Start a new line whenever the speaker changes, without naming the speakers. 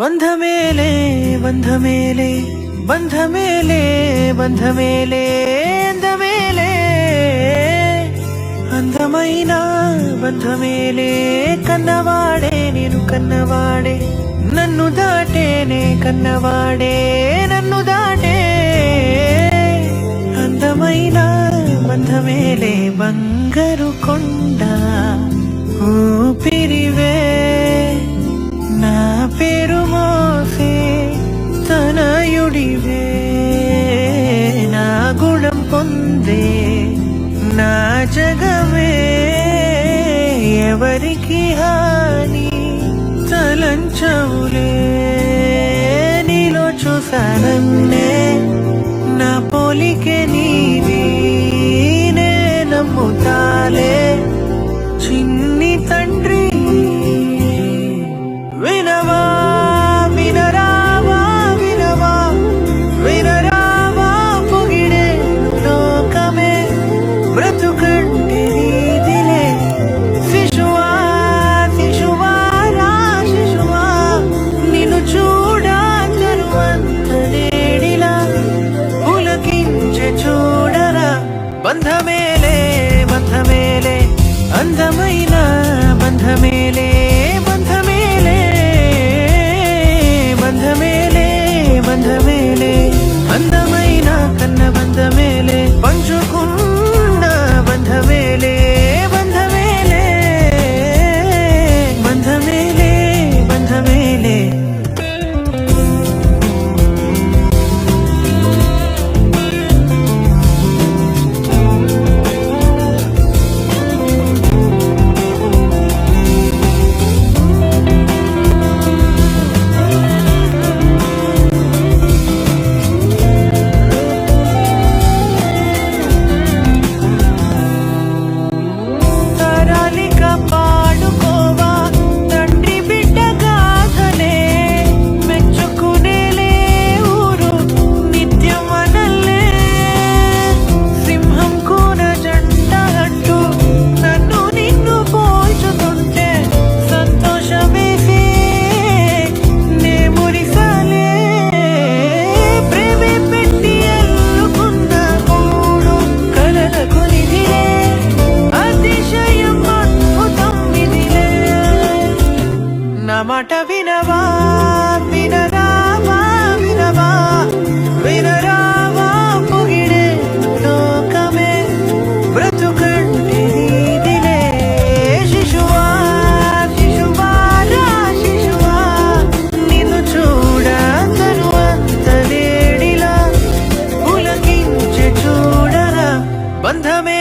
బంధమేలే బంధమేలే బంధమేలే బంధమేలే అందమేలే అందమైన బంధమేలే కన్నవాడే నేను కన్నవాడే నన్ను దాటేనే కన్నవాడే నన్ను దాటే అందమైన బంధమేలే బంగారు కొండ ఊపిరివే నా పేరు మోసే తనయుడివే నా గుణం పొందే నా జగమే ఎవరికి హాని తలంచవులే నీలో చూసానన్నే నా పోలికే నీది నే నమ్ముతాలే చిన్ని తండ్రి వినవా వినరావా వినవా వినరావా పొగిడే లోకమే బ్రతుకంటే నీదిలే శిశువా శిశువా రా శిశువా నిన్ను చూడా తరువంత నేడిలా పులకించే చూడరా బంధమేలే బంధమేలే అందమైన బంధమేలే బంధమేలే బంధమేలే బంధమేలే అందమైన కన్న బంధమేలే పంచుకున్న బంధమేలే బంధమేలే బంధమేలే బంధమేలే మాట వినవా వినరావా వినవా వినరావా పొగిడే లోకమే బ్రతుకంటే నీదిలే శిశువా శిశువా రా శిశువా నిన్ను చూడా తరువంత నేడిలా పులకించే చూడరా బంధమే